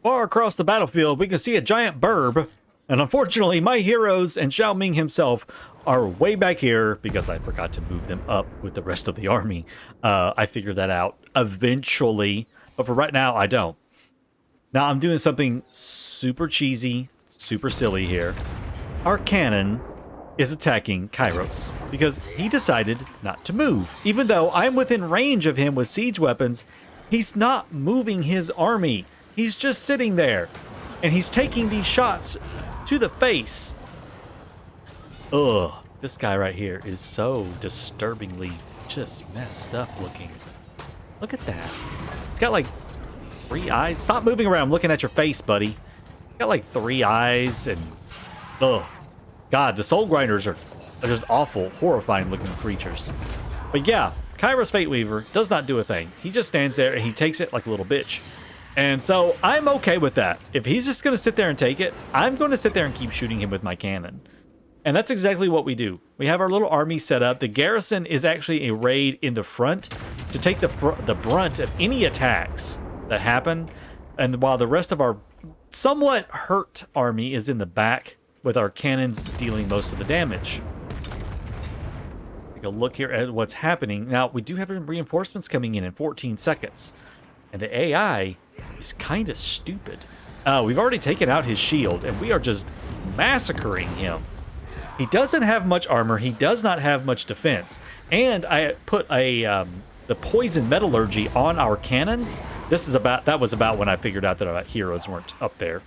Far across the battlefield, we can see a giant burb, and unfortunately, my heroes and ZHAO MING himself are way back here because I forgot to move them up with the rest of the army. I figured that out eventually, but for right now, I don't. Now, I'm doing something super cheesy, super silly here. Our cannon is attacking Kairos because he decided not to move. Even though I'm within range of him with siege weapons, he's not moving his army. He's just sitting there, and he's taking these shots to the face. Ugh, this guy right here is so disturbingly just messed up looking. Look at that. It's got like 3 eyes. Stop moving around. I'm looking at your face, buddy. Got like 3 eyes and ugh. God, the soul grinders are just awful, horrifying looking creatures. But yeah, Kairos Fate Weaver does not do a thing. He just stands there and he takes it like a little bitch. And so I'm okay with that. If he's just going to sit there and take it, I'm going to sit there and keep shooting him with my cannon. And that's exactly what we do. We have our little army set up. The garrison is actually arrayed in the front to take the brunt of any attacks that happen. And while the rest of our somewhat hurt army is in the back, with our cannons dealing most of the damage. Take a look here at what's happening. Now, we do have reinforcements coming in 14 seconds. And the AI is kind of stupid. We've already taken out his shield, and we are just massacring him. He doesn't have much armor. He does not have much defense. And I put the poison metallurgy on our cannons. That was about when I figured out that our heroes weren't up there.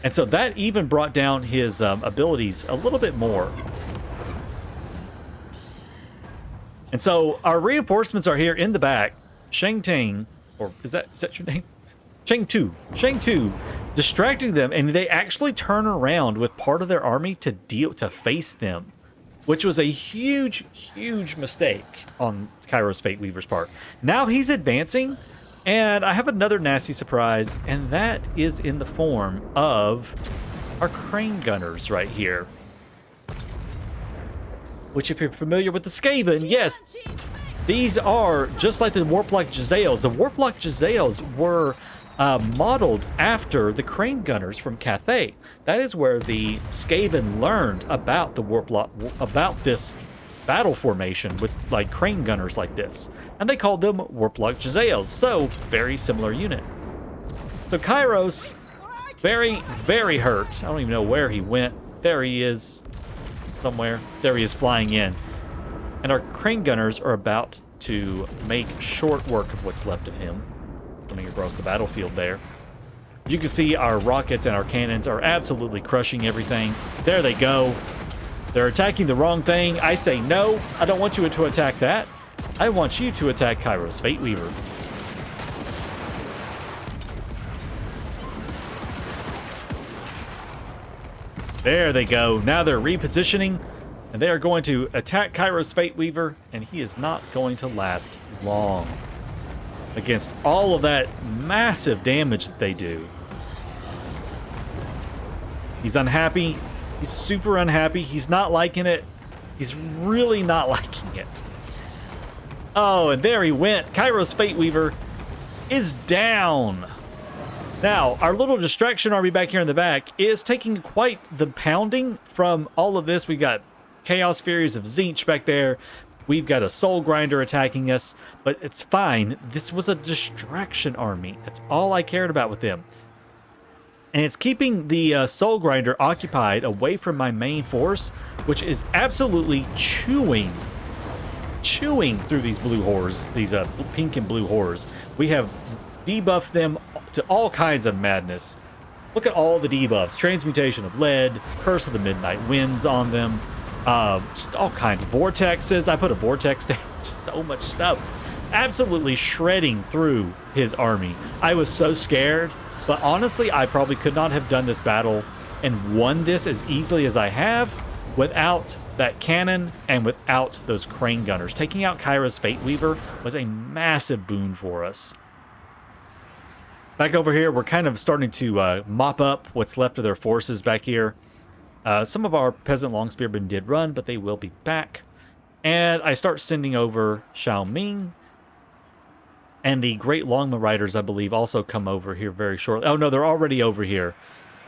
And so that even brought down his abilities a little bit more. And so our reinforcements are here in the back. Sheng Ting, or is that your name? Sheng Tu, distracting them, and they actually turn around with part of their army to face them, which was a huge, huge mistake on Kairos Fate Weaver's part. Now he's advancing. And I have another nasty surprise, and that is in the form of our crane gunners right here. Which, if you're familiar with the Skaven, yes, these are just like the Warplock ZHAOs. The Warplock ZHAOs were modeled after the crane gunners from Cathay. That is where the Skaven learned about the Warplock, about this battle formation with like crane gunners like this, and they called them Warplock ZHAOs. So very similar unit. So Kairos, very, very hurt. I don't even know where he went. There he is, somewhere. There he is, flying in. And our crane gunners are about to make short work of what's left of him, coming across the battlefield there. You can see our rockets and our cannons are absolutely crushing everything. There they go. They're attacking the wrong thing. I say no. I don't want you to attack that. I want you to attack Kairos Fate Weaver. There they go. Now they're repositioning, and they are going to attack Kairos Fate Weaver, and he is not going to last long against all of that massive damage that they do. He's unhappy. He's super unhappy. He's not liking it. He's really not liking it. Oh, and there he went. Kairos Fate Weaver is down. Now, our little distraction army back here in the back is taking quite the pounding from all of this. We've got Chaos Furies of Tzeentch back there. We've got a Soul Grinder attacking us, but it's fine. This was a distraction army. That's all I cared about with them. And it's keeping the Soul Grinder occupied away from my main force, which is absolutely chewing through these blue horrors, these pink and blue horrors. We have debuffed them to all kinds of madness. Look at all the debuffs. Transmutation of Lead, Curse of the Midnight Winds on them. Just all kinds of vortexes. I put a vortex down. Just so much stuff. Absolutely shredding through his army. I was so scared. But honestly, I probably could not have done this battle and won this as easily as I have without that cannon and without those crane gunners. Taking out Kairos Fate Weaver was a massive boon for us. Back over here, we're kind of starting to mop up what's left of their forces back here. Some of our peasant long spearmen did run, but they will be back. And I start sending over ZHAO Ming And the Great Longma Riders, I believe, also come over here very shortly. Oh, no, they're already over here.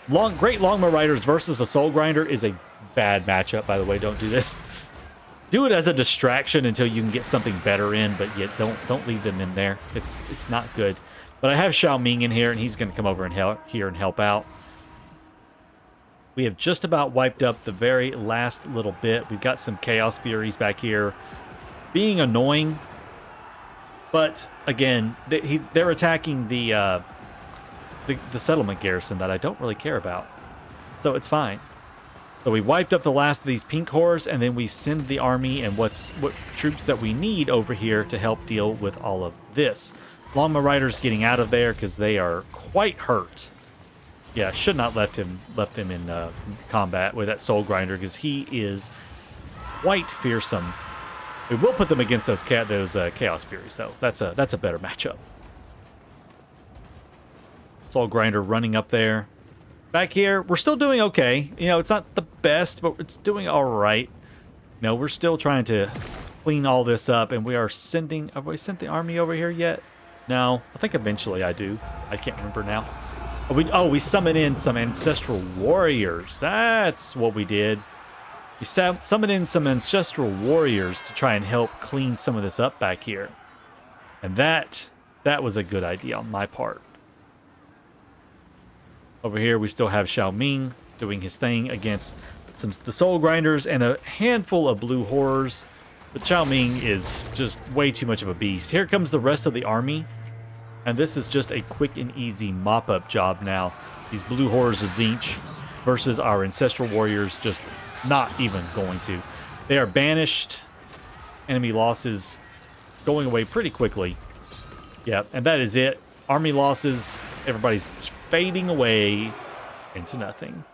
Great Longma Riders versus a Soul Grinder is a bad matchup, by the way. Don't do this. Do it as a distraction until you can get something better in, but yet don't leave them in there. It's not good. But I have ZHAO MING in here, and he's going to come over and help out. We have just about wiped up the very last little bit. We've got some Chaos Furies back here being annoying. But, again, they're attacking the settlement garrison that I don't really care about. So it's fine. So we wiped up the last of these pink horrors, and then we send the army and what troops that we need over here to help deal with all of this. Longma Riders getting out of there because they are quite hurt. Yeah, should not left him in combat with that Soul Grinder because he is quite fearsome. We will put them against those Chaos Furies, though. That's a better matchup. Soul Grinder running up there. Back here, we're still doing okay. You know, it's not the best, but it's doing all right. You know, we're still trying to clean all this up, and we are sending... Have we sent the army over here yet? No. I think eventually I do. I can't remember now. We summon in some Ancestral Warriors. That's what we did. We summon in some Ancestral Warriors to try and help clean some of this up back here. And that was a good idea on my part. Over here, we still have ZHAO MING doing his thing against the Soul Grinders and a handful of blue horrors. But ZHAO MING is just way too much of a beast. Here comes the rest of the army. And this is just a quick and easy mop-up job now. These blue horrors of Tzeentch versus our Ancestral Warriors just not even going to. They are banished. Enemy losses going away pretty quickly. Yeah, and that is it. Army losses. Everybody's fading away into nothing.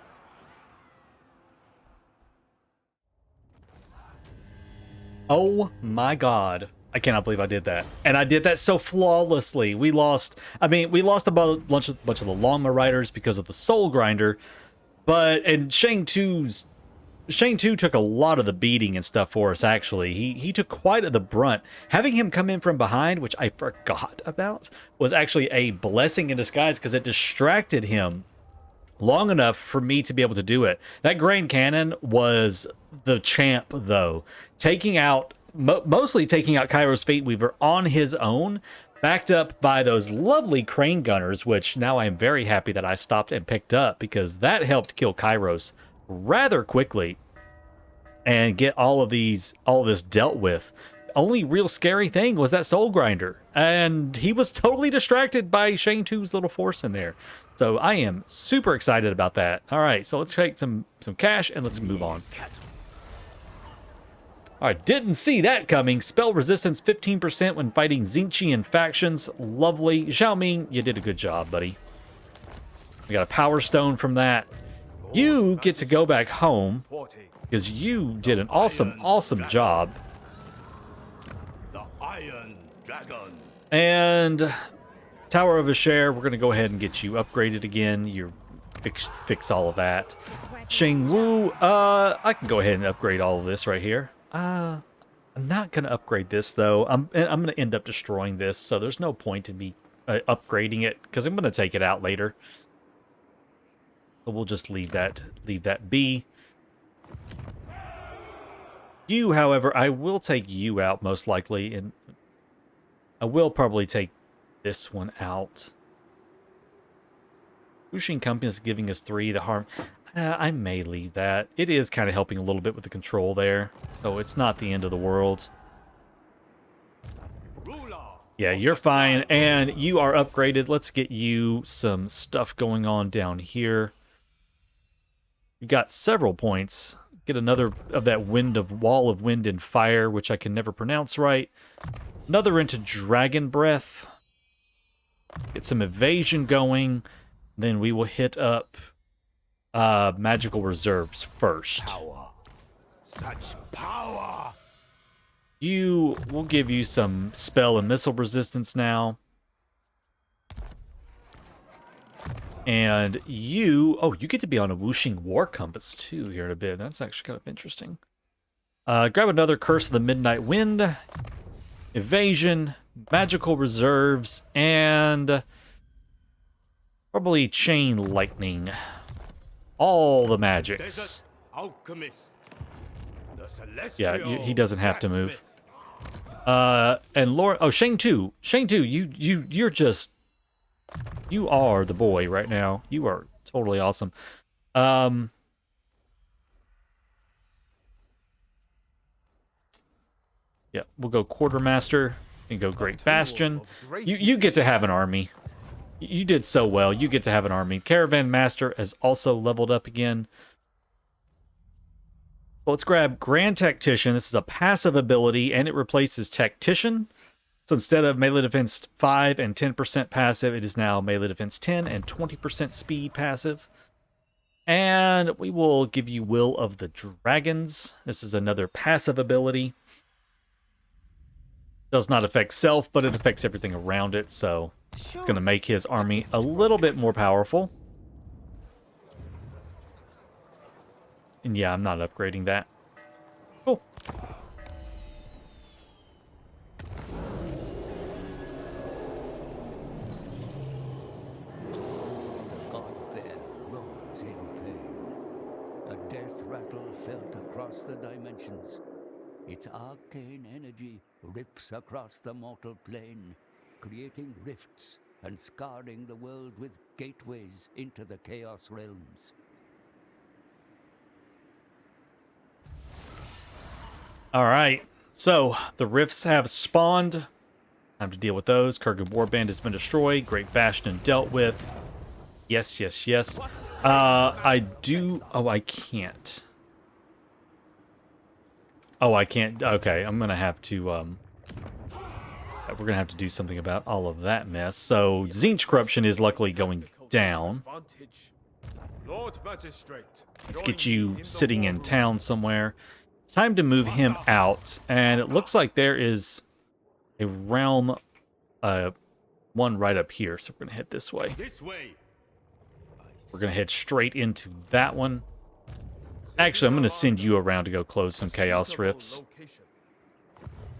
Oh my god. I cannot believe I did that. And I did that so flawlessly. We lost a bunch of the Longma Riders because of the Soul Grinder. And Shang 2 took a lot of the beating and stuff for us, actually. He took quite the brunt. Having him come in from behind, which I forgot about, was actually a blessing in disguise because it distracted him long enough for me to be able to do it. That Grand Cannon was the champ, though. Mostly taking out Kairos Fate Weaver on his own, backed up by those lovely Crane Gunners, which now I'm very happy that I stopped and picked up because that helped kill Kairos rather quickly and get all of this dealt with. The only real scary thing was that Soul Grinder, and he was totally distracted by Shang 2's little force in there. So I am super excited about that. All right, so let's take some cash and let's move on. All right, didn't see that coming. Spell resistance 15% when fighting Tzeentchian factions. Lovely. ZHAO MING, you did a good job, buddy. We got a Power Stone from that. You get to go back home because you did an awesome job. The Iron Dragon. And Tower of Ashare, we're going to go ahead and get you upgraded again. You fix all of that. Shang Wu, I can go ahead and upgrade all of this right here. I'm not going to upgrade this, though. I'm going to end up destroying this, so there's no point in me upgrading it, because I'm going to take it out later. So we'll just leave that be. You, however, I will take you out, most likely, and I will probably take this one out. Wuxing Company is giving us 3 to harm. I may leave that. It is kind of helping a little bit with the control there, so it's not the end of the world. Yeah, you're fine, and you are upgraded. Let's get you some stuff going on down here. You got several points. Get another of that wall of wind and fire, which I can never pronounce right. Another into Dragon Breath. Get some evasion going. Then we will hit up magical reserves first. Power. Such power. We'll give you some spell and missile resistance now. And you get to be on a Wuxing War Compass too here in a bit. That's actually kind of interesting. Grab another Curse of the Midnight Wind. Evasion. magical reserves, and probably chain lightning. All the magics. Desert alchemist. The Yeah, celestial he doesn't have to move. blacksmith. And Laura, oh, Shane 2. Shane 2, you're just, you are the boy right now. You are totally awesome. Yeah, we'll go Quartermaster and go Great Bastion. You get to have an army. You did so well. You get to have an army. Caravan Master has also leveled up again. Well, let's grab Grand Tactician. This is a passive ability, and it replaces Tactician. So instead of melee defense 5 and 10% passive, it is now melee defense 10 and 20% speed passive. And we will give you Will of the Dragons. This is another passive ability. Does not affect self, but it affects everything around it, so it's going to make his army a little bit more powerful. And yeah, I'm not upgrading that. Cool. God-bear roars in pain. A death rattle felt across the dimensions. Its arcane energy rips across the mortal plane, creating rifts and scarring the world with gateways into the Chaos realms. All right, so the rifts have spawned. Time to deal with those. Kurgan Warband has been destroyed. Great Bastion dealt with. Yes, yes, yes. I do. Oh, I can't. Oh, I can't. Okay, I'm gonna have to. We're gonna have to do something about all of that mess. So Tzeentch Corruption is luckily going down. Lord Magistrate, Let's get you sitting in town somewhere. It's time to move him out, and it looks like there is a realm, one right up here. So we're gonna head this way. This way. We're gonna head straight into that one. Actually, I'm gonna send you around to go close some Chaos Rifts.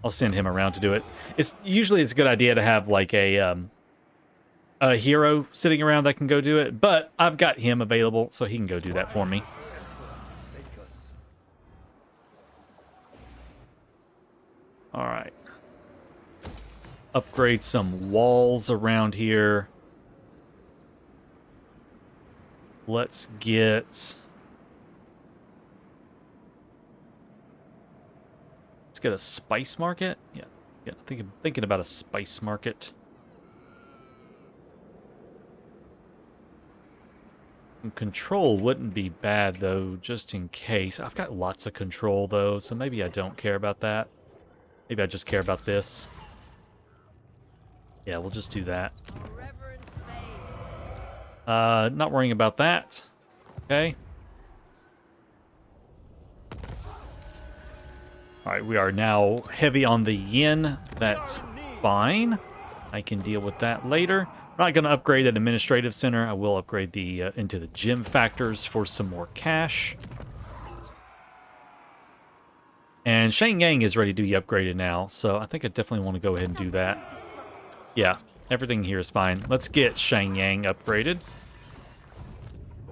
I'll send him around to do it. It's usually a good idea to have like a hero sitting around that can go do it, but I've got him available, so he can go do that for me. All right. Upgrade some walls around here. Let's get a spice market. Yeah, thinking about a spice market. And control wouldn't be bad though, just in case. I've got lots of control though, so maybe I don't care about that. Maybe I just care about this. Yeah, we'll just do that. Not worrying about that. Okay. All right, we are now heavy on the yen. That's fine. I can deal with that later. I'm not going to upgrade an administrative center. I will upgrade the into the gym factors for some more cash. And Shenyang is ready to be upgraded now, so I think I definitely want to go ahead and do that. Yeah, everything here is fine. Let's get Shenyang upgraded.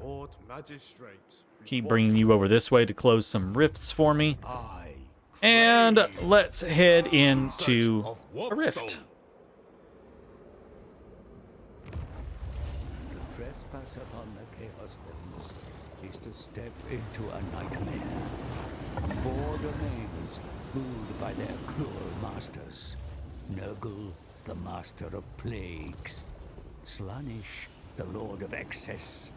Lord Magistrate. Keep bringing you over this way to close some rifts for me. And let's head into a rift. To trespass upon the Chaos realms is to step into a nightmare. 4 domains ruled by their cruel masters. Nurgle, the master of plagues. Slaanesh, the lord of excess.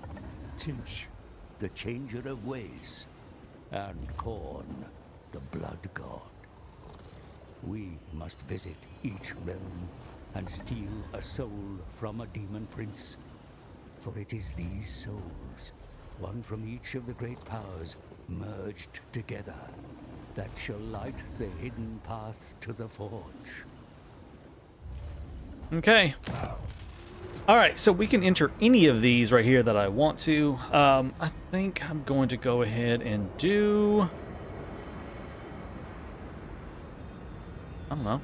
Tzeentch, the changer of ways. And Khorne, the blood god. We must visit each realm and steal a soul from a demon prince. For it is these souls, one from each of the great powers, merged together, that shall light the hidden path to the Forge. Okay. All right, so we can enter any of these right here that I want to. I think I'm going to go ahead and do... I don't know.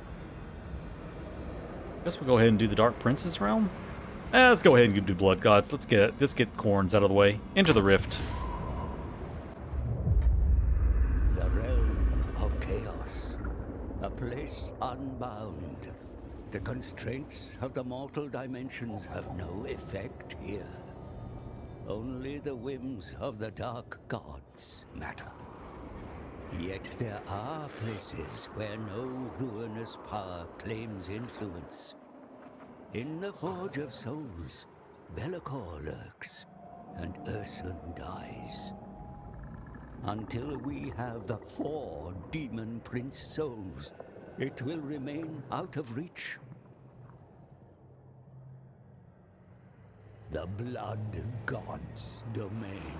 Guess we'll go ahead and do the Dark Prince's realm. Let's go ahead and do Blood Gods. Let's get Khorne's out of the way. Enter the Rift. The realm of chaos. A place unbound. The constraints of the mortal dimensions have no effect here. Only the whims of the dark gods matter. Yet there are places where no ruinous power claims influence. In the Forge of Souls, Bellicor lurks, and Ursun dies. Until we have the 4 Demon Prince souls, it will remain out of reach. The Blood God's domain.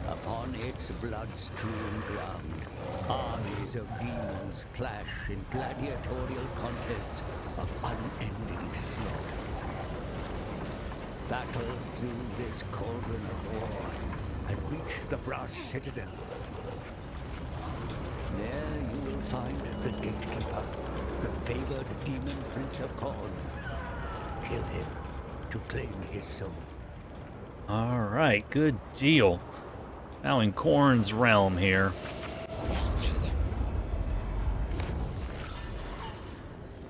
Upon its blood-strewn ground, armies of demons clash in gladiatorial contests of unending slaughter. Battle through this cauldron of war and reach the Brass Citadel. There you will find the Gatekeeper, the favored Demon Prince of Khorne. Kill him to claim his soul. All right, good deal. Now in Khorne's realm here.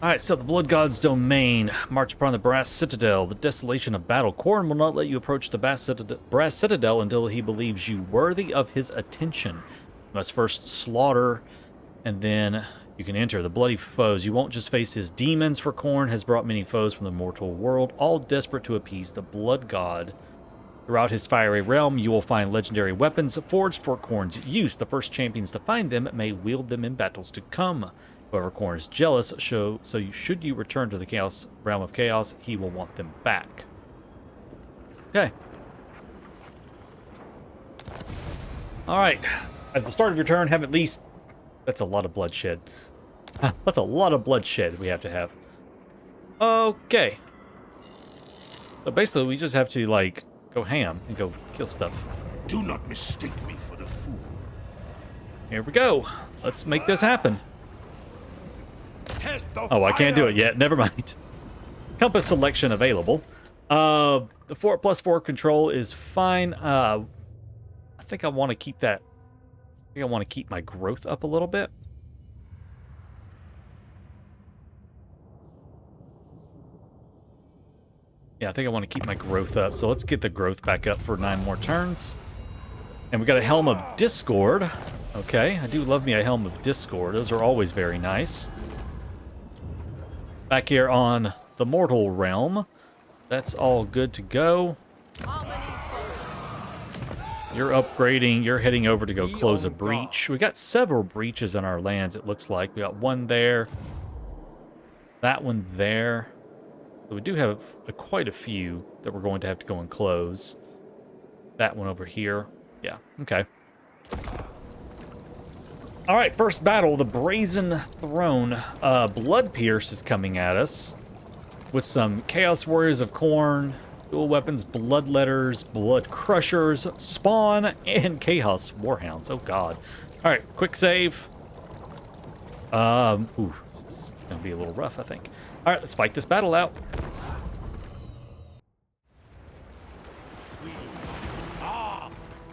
Alright, so the Blood God's domain. March upon the Brass Citadel. The desolation of battle. Khorne will not let you approach the Brass Citadel until he believes you worthy of his attention. You must first slaughter, and then you can enter. The bloody foes. You won't just face his demons, for Khorne has brought many foes from the mortal world, all desperate to appease the Blood God. Throughout his fiery realm, you will find legendary weapons forged for Khorne's use. The first champions to find them may wield them in battles to come. However, Khorne is jealous, should you return to the realm of chaos, he will want them back. Okay. Alright. At the start of your turn, have at least... That's a lot of bloodshed. That's a lot of bloodshed we have to have. Okay. So basically, we just have to, like... go ham and go kill stuff. Do not mistake me for the fool. Here we go. Let's make this happen. Test the Oh, I can't do fire. it yet. Never mind. Compass selection available. The 4+4 control is fine. I think I want to keep that. I think I want to keep my growth up a little bit. Yeah, I think I want to keep my growth up. So let's get the growth back up for 9 more turns. And we got a Helm of Discord. Okay, I do love me a Helm of Discord. Those are always very nice. Back here on the Mortal Realm. That's all good to go. You're upgrading. You're heading over to go close a breach. We got several breaches in our lands, it looks like. We got one there. That one there. So we do have quite a few that we're going to have to go and close. That one over here. Yeah, okay. All right, first battle, the Brazen Throne. Bloodpierce is coming at us with some Chaos Warriors of Khorne, dual weapons, Bloodletters, Blood Crushers, Spawn, and Chaos Warhounds. Oh, God. All right, quick save. Ooh, this is going to be a little rough, I think. All right, let's fight this battle out.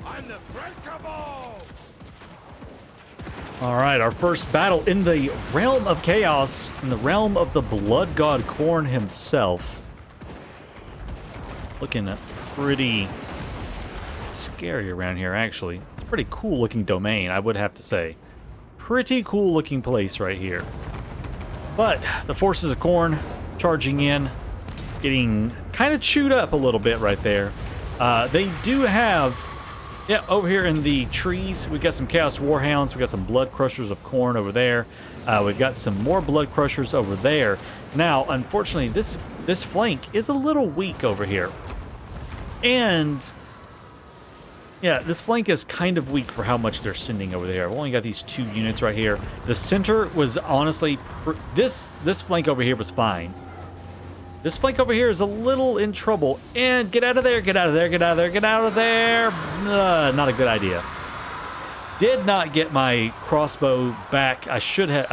I'm the breakable. All right, our first battle in the realm of chaos, in the realm of the Blood God Khorne himself. Looking pretty scary around here, actually. It's a pretty cool looking domain, I would have to say. Pretty cool looking place right here. But the forces of Khorne charging in, getting kind of chewed up a little bit right there. They do have... Yeah, over here in the trees, we've got some Chaos Warhounds. We've got some Blood Crushers of Khorne over there. We've got some more Blood Crushers over there. Now, unfortunately, this flank is a little weak over here. And, yeah, this flank is kind of weak for how much they're sending over there. I've only got these 2 units right here. The center was honestly... This flank over here was fine. This flank over here is a little in trouble. And get out of there, get out of there, get out of there, get out of there. Not a good idea. did not get my crossbow back. I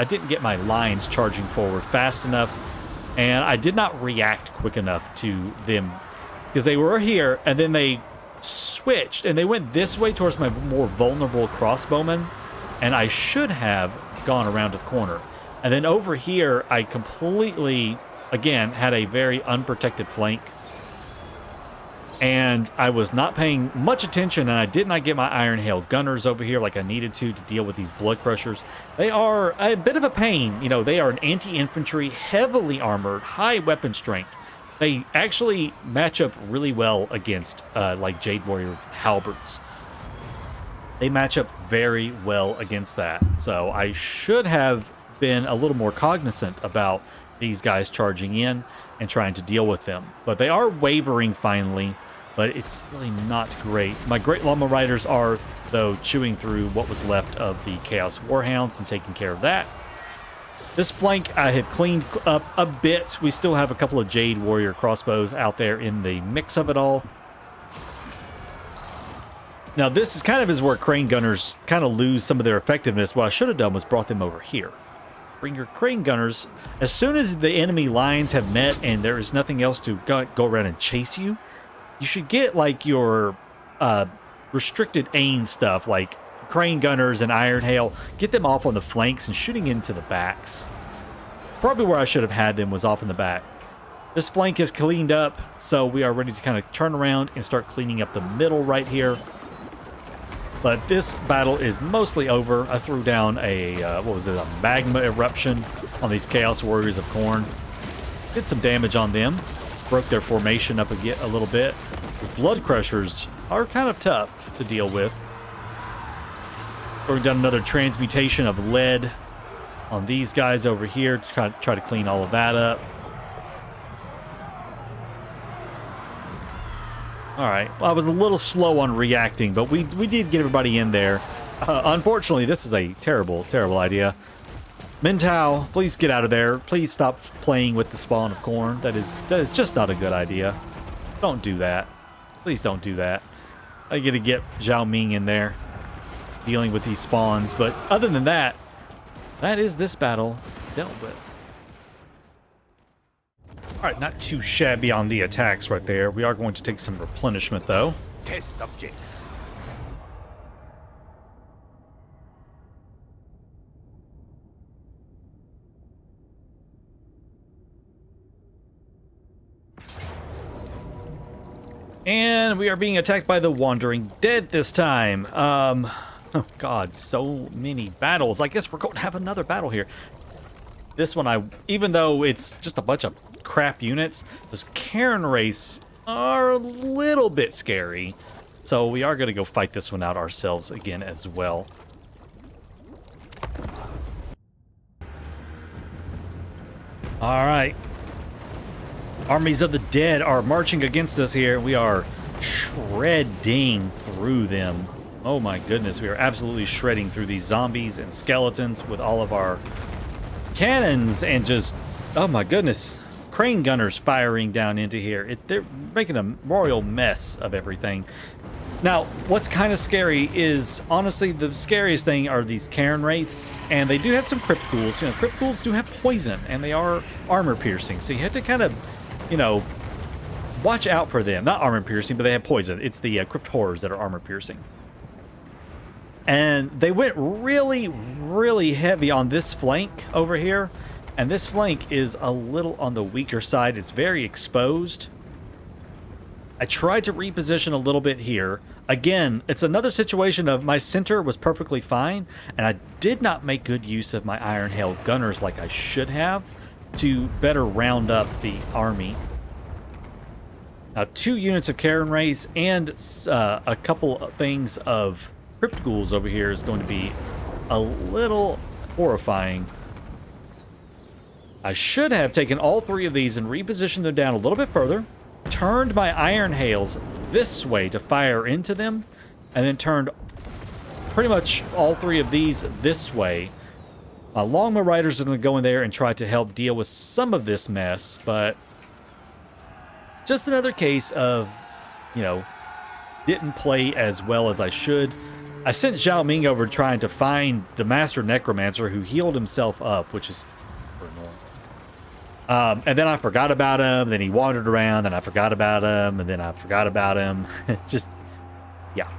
didn't get my lines charging forward fast enough, and I did not react quick enough to them, because they were here and then they switched and they went this way towards my more vulnerable crossbowmen, and I should have gone around to the corner. And then over here, I completely, again, had a very unprotected flank, and I was not paying much attention, and I did not get my Iron Hail gunners over here like I needed to deal with these blood crushers. They are a bit of a pain. You know, they are an anti-infantry, heavily armored, high weapon strength. They actually match up really well against like Jade Warrior halberds. They match up very well against that. So I should have been a little more cognizant about these guys charging in and trying to deal with them. But they are wavering finally, but it's really not great. My Great Llama Riders are, though, chewing through what was left of the Chaos Warhounds and taking care of that. This flank I have cleaned up a bit. We still have a couple of Jade Warrior crossbows out there in the mix of it all. Now, this is where Crane Gunners kind of lose some of their effectiveness. What I should have done was brought them over here. Bring your Crane Gunners. As soon as the enemy lines have met and there is nothing else to go around and chase you, you should get like your restricted aim stuff, like Crane Gunners and Iron Hail. Get them off on the flanks and shooting into the backs. Probably where I should have had them was off in the back. This flank is cleaned up, so we are ready to kind of turn around and start cleaning up the middle right here. But this battle is mostly over. I threw down a, a magma eruption on these Chaos Warriors of Khorne. Did some damage on them. Broke their formation up a little bit. The blood crushers are kind of tough to deal with. Throwing down another transmutation of lead on these guys over here to try to clean all of that up. All right, well, I was a little slow on reacting, but we did get everybody in there. Unfortunately, this is a terrible, terrible idea. Mintao, please get out of there. Please stop playing with the spawn of Khorne. That is just not a good idea. Don't do that. Please don't do that. I got to get ZHAO Ming in there dealing with these spawns, but other than that, that is this battle dealt with. All right, not too shabby on the attacks right there. We are going to take some replenishment, though. Test subjects. And we are being attacked by the Wandering Dead this time. Oh God, so many battles. I guess we're going to have another battle here. This one, even though it's just a bunch of crap units, those Cairn Wraiths are a little bit scary. So we are going to go fight this one out ourselves again as well. All right. Armies of the Dead are marching against us here. We are shredding through them. Oh my goodness, we are absolutely shredding through these zombies and skeletons with all of our cannons and just, oh my goodness, Crane Gunners firing down into here. They're making a royal mess of everything. Now, what's kind of scary is, honestly, the scariest thing are these Cairn Wraiths, and they do have some Crypt Ghouls. You know, Crypt Ghouls do have poison, and they are armor piercing, so you have to kind of, you know, watch out for them. Not armor piercing, but they have poison. It's the Crypt Horrors that are armor piercing. And they went really, really heavy on this flank over here. And this flank is a little on the weaker side. It's very exposed. I tried to reposition a little bit here. Again, it's another situation of my center was perfectly fine, and I did not make good use of my Iron Hail Gunners like I should have to better round up the army. Now, 2 units of Cairn Wraiths and a couple of things of Crypt Ghouls over here is going to be a little horrifying. I should have taken all 3 of these and repositioned them down a little bit further, turned my Iron Hails this way to fire into them, and then turned pretty much all 3 of these this way. My Longbow Riders are going to go in there and try to help deal with some of this mess, but just another case of, you know, didn't play as well as I should. I sent Zhao Ming over trying to find the Master Necromancer who healed himself up, which is super annoying. And then I forgot about him. Then he wandered around, and I forgot about him, and then I forgot about him. Just, yeah.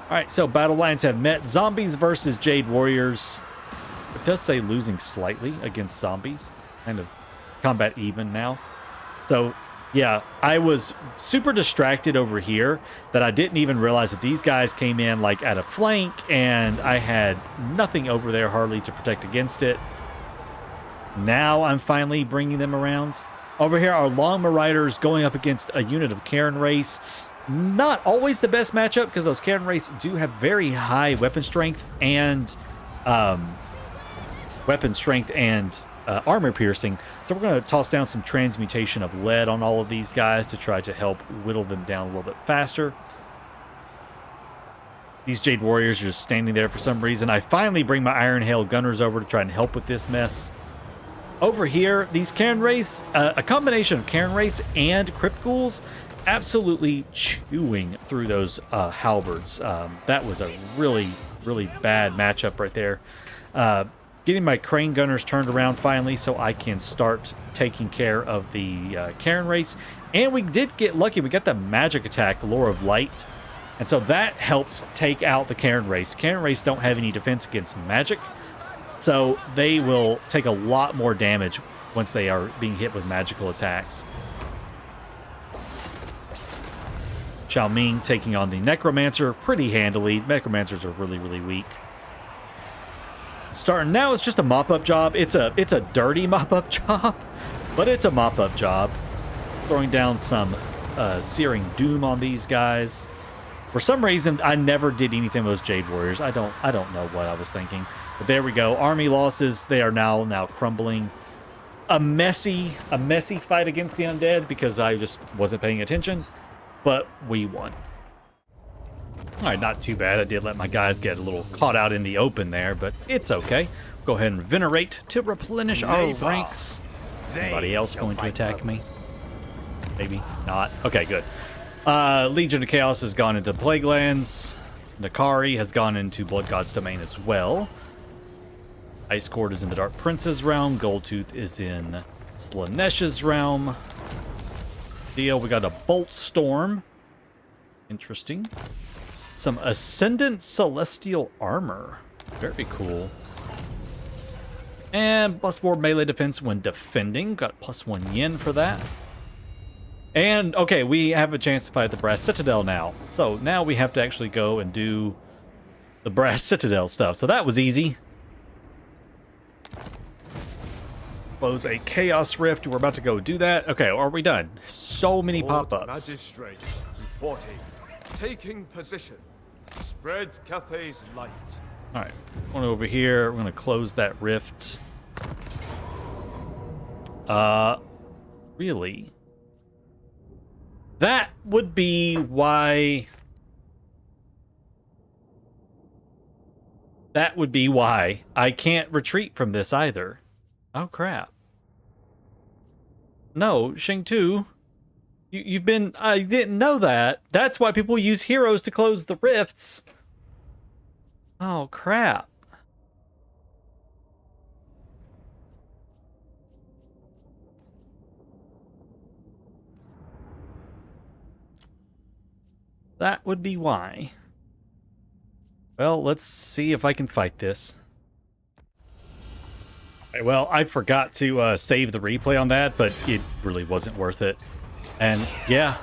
All right, so battle lines have met. Zombies versus Jade Warriors. It does say losing slightly against zombies. It's kind of combat even now. So, yeah, I was super distracted over here that I didn't even realize that these guys came in like at a flank, and I had nothing over there hardly to protect against it. Now I'm finally bringing them around. Over here are Longma Riders going up against a unit of Karen Race. Not always the best matchup because those Karen Race do have very high weapon strength and armor piercing. So we're going to toss down some transmutation of lead on all of these guys to try to help whittle them down a little bit faster. These Jade Warriors are just standing there for some reason. I finally bring my Iron Hail Gunners over to try and help with this mess. Over here, these Karen Race, a combination of Karen Race and Crypt Ghouls, absolutely chewing through those halberds. That was a really, really bad matchup right there. Getting my Crane Gunners turned around finally so I can start taking care of the Karen Race. And we did get lucky. We got the magic attack, the Lure of Light. And so that helps take out the Karen Race. Karen Race don't have any defense against magic. So they will take a lot more damage once they are being hit with magical attacks. Zhao Ming taking on the Necromancer pretty handily. Necromancers are really, really weak. Starting now, it's just a mop-up job. It's a dirty mop-up job, but it's a mop-up job. Throwing down some Searing Doom on these guys. For some reason, I never did anything with those Jade Warriors. I don't know what I was thinking. But there we go. Army losses. They are now crumbling. A messy fight against the undead because I just wasn't paying attention. But we won. All right, not too bad. I did let my guys get a little caught out in the open there, but it's okay. Go ahead and venerate to replenish our ranks. Anybody else going to attack me? Maybe not. Okay, good. Legion of Chaos has gone into Plague Lands. Nakari has gone into Blood God's Domain as well. Ice Court is in the Dark Prince's realm. Goldtooth is in Slaanesha's realm. Deal, we got a Bolt Storm. Interesting. Some Ascendant Celestial Armor. Very cool. And +4 melee defense when defending. Got +1 yen for that. And, okay, we have a chance to fight the Brass Citadel now. So now we have to actually go and do the Brass Citadel stuff. So that was easy. Close a Chaos Rift. We're about to go do that. Okay, are we done? So many pop-ups. Magistrate reporting. Taking position. Spread Cathay's light. All right, going over here. We're going to close that rift. Really? That would be why... That would be why I can't retreat from this either. Oh, crap. No, Shing-Tu, you've been... I didn't know that. That's why people use heroes to close the rifts. Oh, crap. That would be why. Well, let's see if I can fight this. Well, I forgot to save the replay on that, but it really wasn't worth it. And, yeah.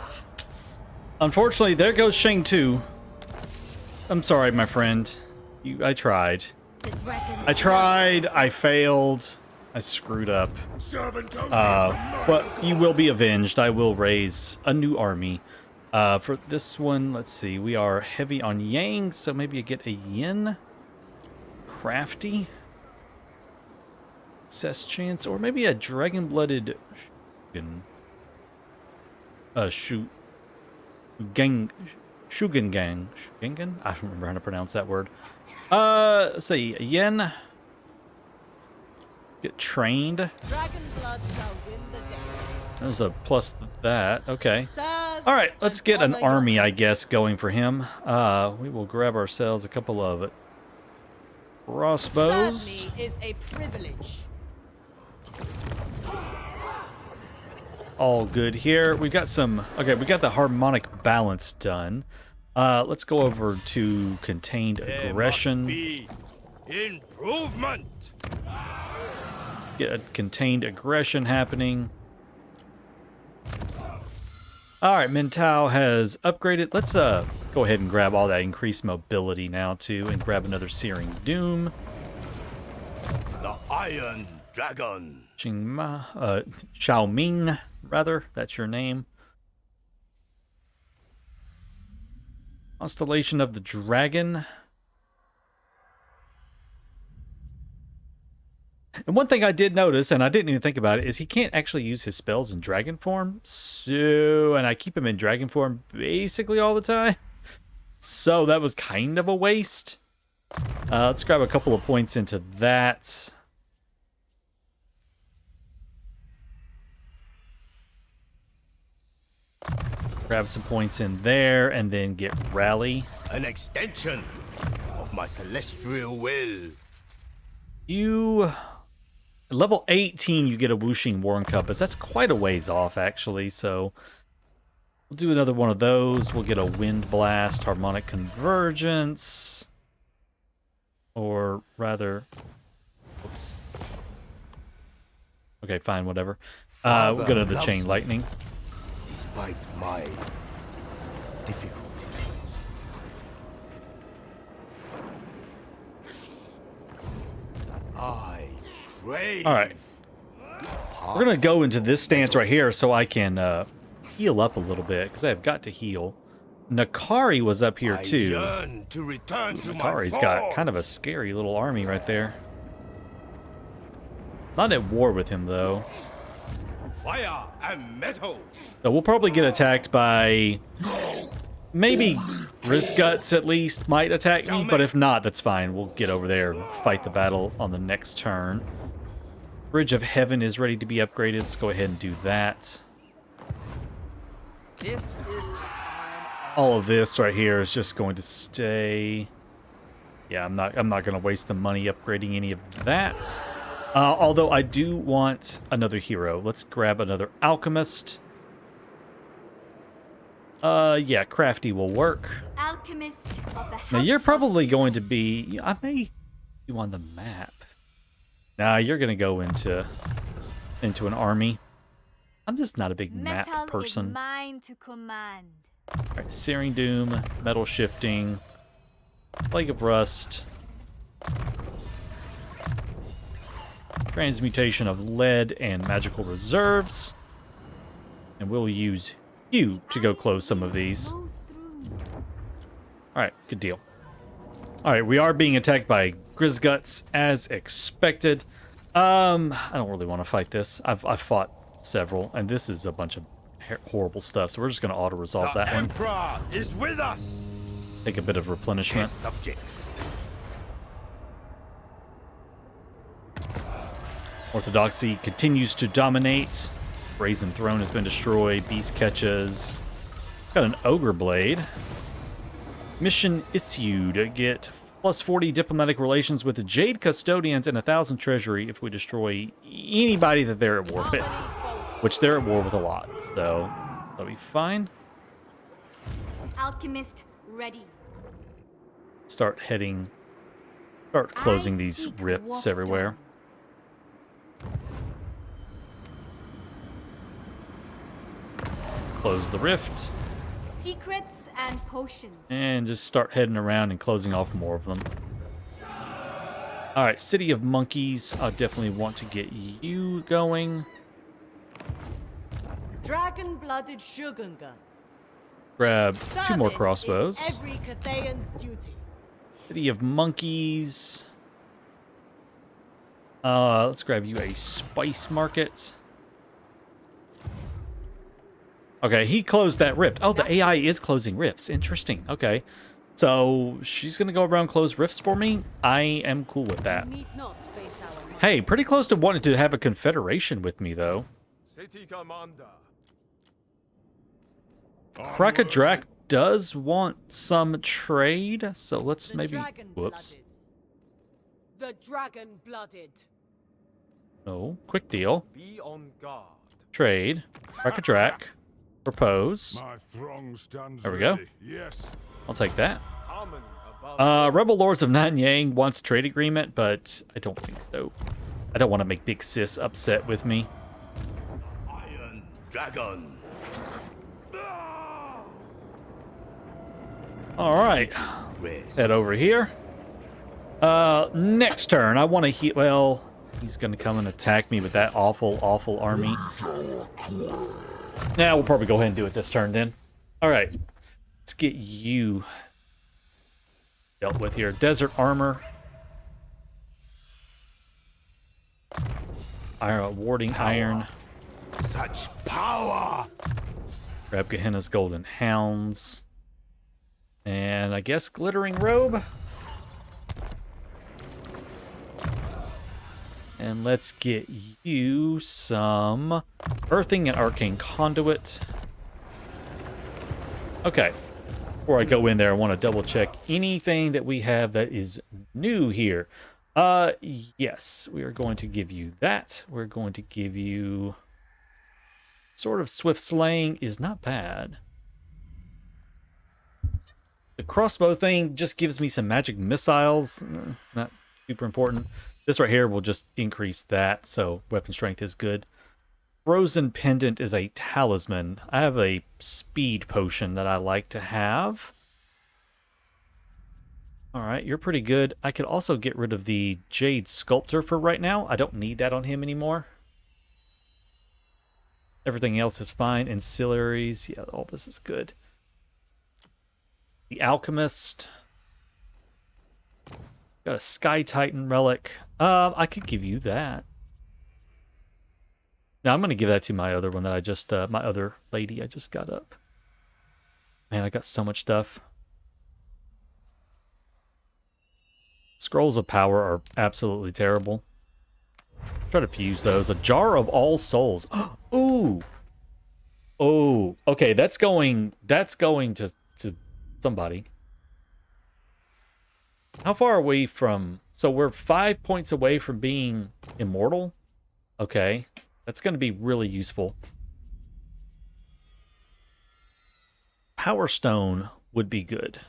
Unfortunately, there goes Shang-Tu. I'm sorry, my friend. I tried. I tried. I failed. I screwed up. But you will be avenged. I will raise a new army. For this one, let's see. We are heavy on Yang, so maybe I get a Yin. Crafty. Success chance, or maybe a dragon-blooded Shugengang. I don't remember how to pronounce that word. Let's see, Yen. Get trained. Dragon blood shall win the day. There's a plus that. Okay. Serve All right, let's and get an follow your army, I masters. guess, going for him. We will grab ourselves a couple of crossbows. Serve me is a privilege. All good here. We've got some... Okay, we got the harmonic balance done. Let's go over to contained aggression. Be improvement. Get a contained aggression happening. All right, Mintao has upgraded. Let's go ahead and grab all that increased mobility now too, and grab another Searing Doom. The Iron Dragon. ZHAO Ming, rather. That's your name. Constellation of the Dragon. And one thing I did notice, and I didn't even think about it, is he can't actually use his spells in dragon form. So, and I keep him in dragon form basically all the time. So that was kind of a waste. Let's grab a couple of points into that. Grab some points in there, and then get Rally. An extension of my celestial will. You... Level 18, you get a Whooshing War Compass. That's quite a ways off, actually, so... We'll do another one of those. We'll get a Wind Blast, Harmonic Convergence. Or rather... Oops. Okay, fine, whatever. We'll go to the Chain Lightning. Despite my difficulty. I crave. All right. We're going to go into this stance right here so I can heal up a little bit, because I've got to heal. Nakari was up here I too. yearn to return to my Nakari's got form. kind of a scary little army right there. Not at war with him, though. Fire and metal. So we'll probably get attacked by... Maybe Grisguts at least might attack me, but if not, that's fine. We'll get over there and fight the battle on the next turn. Bridge of Heaven is ready to be upgraded. Let's go ahead and do that. This is the time. All of this right here is just going to stay. Yeah, I'm not going to waste the money upgrading any of that. Although I do want another hero. Let's grab another Alchemist. Yeah, Crafty will work. Alchemist of the Now you're House probably of going to be... I may you on the map. Nah, you're going to go into an army. I'm just not a big map Metal person. is mine to command. Alright, Searing Doom, Metal Shifting, Plague of Rust, Transmutation of Lead and Magical Reserves. And we'll use you to go close some of these. Moves through. Alright, good deal. Alright, we are being attacked by Grisguts as expected. I don't really want to fight this. I've fought several, and this is a bunch of horrible stuff, so we're just going to auto-resolve The that one. Emperor is with us. Take a bit of replenishment. His subjects. Orthodoxy continues to dominate. Brazen Throne has been destroyed. Beast catches. Got an Ogre Blade. Mission issued. Get plus 40 diplomatic relations with the Jade Custodians and 1,000 treasury if we destroy anybody that they're at war with. Which they're at war with a lot, so that'll be fine. Alchemist ready. Start closing these seek rifts Warpstone. everywhere. Close the rift. Secrets and potions. And just start heading around and closing off more of them. Alright, City of Monkeys. I definitely want to get you going. Dragon-blooded Shogungan. Grab 2 more Service crossbows. is every Cathayan's duty. City of Monkeys. Let's grab you a Spice Market. Okay, he closed that rift. Oh, the AI is closing rifts. Interesting. Okay. So, she's going to go around and close rifts for me. I am cool with that. Need not face our might. Hey, pretty close to wanting to have a confederation with me, though. City Commander. Krakadrak does want some trade, so let's The maybe... dragon Whoops. blooded. The dragon-blooded. No, quick deal. Be on guard. Trade. Krakadrak. Propose. My throng stands There we go. ready. Yes. I'll take that. Harmony above. Rebel Lords of Nanyang wants a trade agreement, but I don't think so. I don't want to make Big Sis upset with me. Iron Dragon. All right. Head over here. Next turn, I want to heal. Well, he's going to come and attack me with that awful, awful army. Now we'll probably go ahead and do it this turn then. All right. Let's get you dealt with here. Desert armor. Iron, warding iron. Such power. Grab Gehenna's golden hounds. And I guess glittering robe. And let's get you some earthing and arcane conduit. Okay. Before I go in there, I want to double check anything that we have that is new here. Yes, we are going to give you that. We're going to give you sort of swift slaying is not bad. The crossbow thing just gives me some magic missiles. Not super important. This right here will just increase that, so weapon strength is good. Frozen Pendant is a talisman. I have a speed potion that I like to have. Alright, you're pretty good. I could also get rid of the Jade Sculptor for right now. I don't need that on him anymore. Everything else is fine. Ancillaries, yeah, all this is good. The Alchemist. Got a Sky Titan relic. I could give you that. Now I'm going to give that to my other one that I just, my other lady I just got up. Man, I got so much stuff. Scrolls of Power are absolutely terrible. Try to fuse those. A Jar of All Souls. Ooh. Oh, okay, that's going to somebody. How far are we from... So we're 5 points away from being immortal? Okay. That's going to be really useful. Power Stone would be good.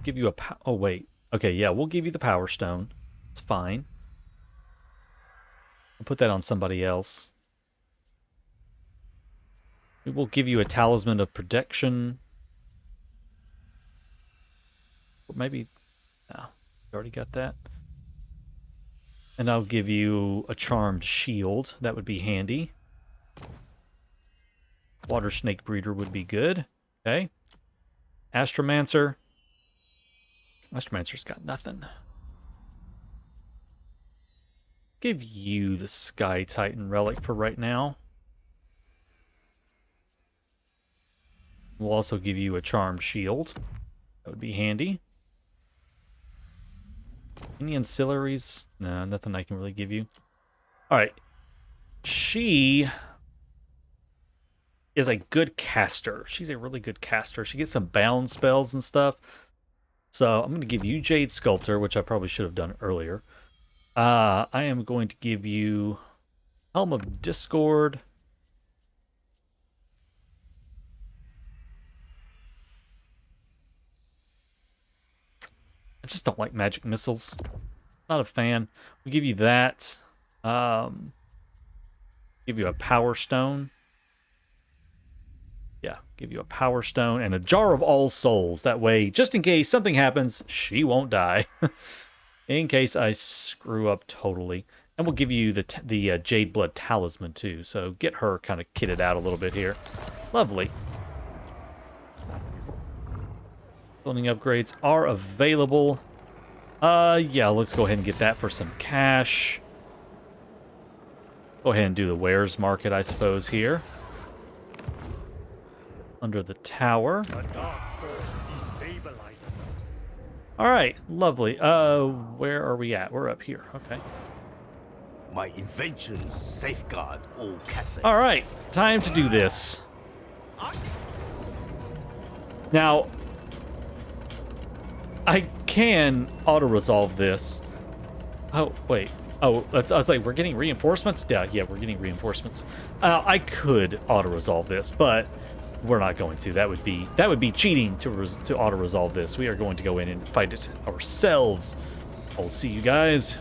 Give you a... Oh, wait. Okay, yeah, we'll give you the Power Stone. It's fine. I'll put that on somebody else. We will give you a Talisman of Protection. Or maybe... No, you already got that. And I'll give you a Charmed Shield. That would be handy. Water Snake Breeder would be good. Okay. Astromancer. Astromancer's got nothing. Give you the Sky Titan Relic for right now. We'll also give you a Charmed Shield. That would be handy. Any ancillaries? No, nothing I can really give you. Alright. She is a good caster. She's a really good caster. She gets some bound spells and stuff. So I'm going to give you Jade Sculptor, which I probably should have done earlier. I am going to give you Helm of Discord. I just don't like magic missiles. Not a fan. We'll give you that. Give you a Power Stone. Yeah, give you a Power Stone and a Jar of All Souls. That way, just in case something happens, she won't die. In case I screw up totally. And we'll give you the Jade Blood Talisman too. So get her kind of kitted out a little bit here. Lovely. Building upgrades are available. Yeah, let's go ahead and get that for some cash. Go ahead and do the wares market, I suppose, here. Under the tower. A dark force destabilizes us. All right, lovely. Where are we at? We're up here. Okay. My inventions safeguard all Cathay. All right, time to do this. Now, I can auto-resolve this. Oh, wait. Oh, I was like, we're getting reinforcements? Yeah, we're getting reinforcements. I could auto-resolve this, but we're not going to. That would be cheating to auto-resolve this. We are going to go in and fight it ourselves. I'll see you guys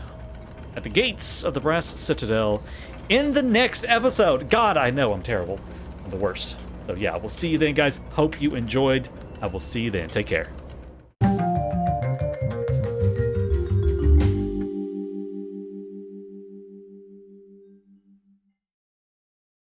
at the gates of the Brass Citadel in the next episode. God, I know I'm terrible. I'm the worst. So yeah, we'll see you then, guys. Hope you enjoyed. I will see you then. Take care.